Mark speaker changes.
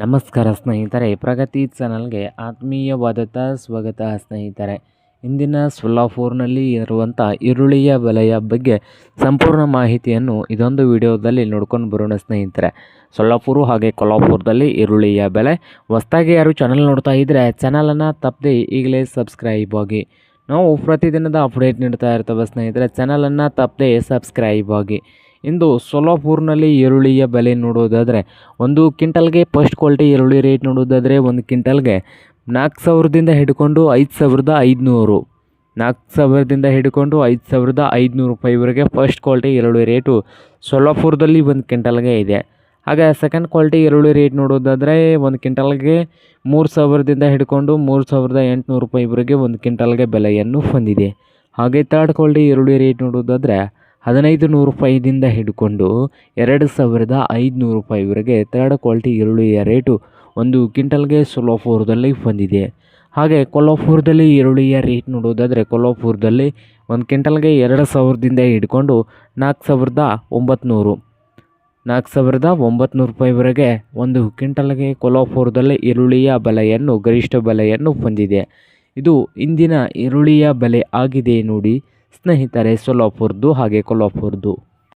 Speaker 1: ನಮಸ್ಕಾರ ಸ್ನೇಹಿತರೆ, ಪ್ರಗತಿ ಚಾನಲ್ಗೆ ಆತ್ಮೀಯವಾದಂಥ ಸ್ವಾಗತ ಸ್ನೇಹಿತರೆ. ಇಂದಿನ ಸೊಲ್ಲಾಪುರ್ನಲ್ಲಿ ಇರುವಂಥ ಈರುಳ್ಳಿಯ ಬೆಲೆಯ ಬಗ್ಗೆ ಸಂಪೂರ್ಣ ಮಾಹಿತಿಯನ್ನು ಇದೊಂದು ವಿಡಿಯೋದಲ್ಲಿ ನೋಡ್ಕೊಂಡು ಬರೋಣ ಸ್ನೇಹಿತರೆ. ಸೊಲ್ಲಾಪುರ ಹಾಗೆ ಕೊಲ್ಹಾಪುರದಲ್ಲಿ ಈರುಳ್ಳಿಯ ಬೆಲೆ. ಹೊಸದಾಗಿ ಯಾರು ಚಾನಲ್ ನೋಡ್ತಾ ಇದ್ದರೆ ಚಾನಲನ್ನು ತಪ್ಪದೆ ಈಗಲೇ ಸಬ್ಸ್ಕ್ರೈಬ್ ಆಗಿ. ನಾವು ಪ್ರತಿದಿನದ ಅಪ್ಡೇಟ್ ನೀಡ್ತಾ ಇರ್ತೇವೆ ಸ್ನೇಹಿತರೆ, ಚಾನಲನ್ನು ತಪ್ಪದೆ ಸಬ್ಸ್ಕ್ರೈಬ್ ಆಗಿ. ಇಂದು ಸೊಲ್ಲಾಪುರ್ನಲ್ಲಿ ಈರುಳ್ಳಿಯ ಬೆಲೆ ನೋಡೋದಾದರೆ, ಒಂದು ಕ್ವಿಂಟಲ್ಗೆ ಫಸ್ಟ್ ಕ್ವಾಲಿಟಿ ಈರುಳ್ಳಿ ರೇಟ್ ನೋಡೋದಾದರೆ ಒಂದು ಕ್ವಿಂಟಲ್ಗೆ 4,000ದಿಂದ ಹಿಡ್ಕೊಂಡು 5,500, 4,000ದಿಂದ ಹಿಡ್ಕೊಂಡು 5,500 ರೂಪಾಯಿವರೆಗೆ ಫಸ್ಟ್ ಕ್ವಾಲಿಟಿ ಈರುಳ್ಳಿ ರೇಟು ಸೊಲ್ಲಾಪುರದಲ್ಲಿ ಒಂದು ಕ್ವಿಂಟಲ್ಗೆ ಇದೆ. ಹಾಗೆ ಸೆಕೆಂಡ್ ಕ್ವಾಲಿಟಿ ಈರುಳ್ಳಿ ರೇಟ್ ನೋಡೋದಾದರೆ ಒಂದು ಕ್ವಿಂಟಲ್ಗೆ 3,000ದಿಂದ ಹಿಡ್ಕೊಂಡು 3,800 ರೂಪಾಯಿವರೆಗೆ ಒಂದು ಕ್ವಿಂಟಲ್ಗೆ ಬೆಲೆಯನ್ನು ಹೊಂದಿದೆ. ಹಾಗೆ ಥರ್ಡ್ ಕ್ವಾಲಿಟಿ ಈರುಳ್ಳಿ ರೇಟ್ ನೋಡೋದಾದರೆ 1,500 ರೂಪಾಯಿದಿಂದ ಹಿಡ್ಕೊಂಡು 2,500 ರೂಪಾಯಿವರೆಗೆ ಥರ್ಡ್ ಕ್ವಾಲಿಟಿ ಈರುಳ್ಳಿಯ ರೇಟು ಒಂದು ಕ್ವಿಂಟಲ್ಗೆ ಸೊಲ್ಲಾಪುರದಲ್ಲಿ ಬಂದಿದೆ. ಹಾಗೆ ಕೊಲ್ಹಾಪುರದಲ್ಲಿ ಈರುಳ್ಳಿಯ ರೇಟ್ ನೋಡೋದಾದರೆ ಕೊಲ್ಹಾಪುರದಲ್ಲಿ ಒಂದು ಕ್ವಿಂಟಲ್ಗೆ 2,000ದಿಂದ ಹಿಡ್ಕೊಂಡು 4,900, 4,900 ರೂಪಾಯಿವರೆಗೆ ಒಂದು ಕ್ವಿಂಟಲ್ಗೆ ಕೊಲ್ಹಾಪುರದಲ್ಲಿ ಈರುಳ್ಳಿಯ ಬೆಲೆಯನ್ನು ಗರಿಷ್ಠ ಬೆಲೆಯನ್ನು ಹೊಂದಿದೆ. ಇದು ಇಂದಿನ ಈರುಳ್ಳಿಯ ಬೆಲೆ ಆಗಿದೆ ನೋಡಿ ಸ್ನೇಹಿತರೆ, ಸೊಲ್ಲಾಪುರದ್ದು ಹಾಗೆ ಕೊಲ್ಹಾಪುರದ್ದು.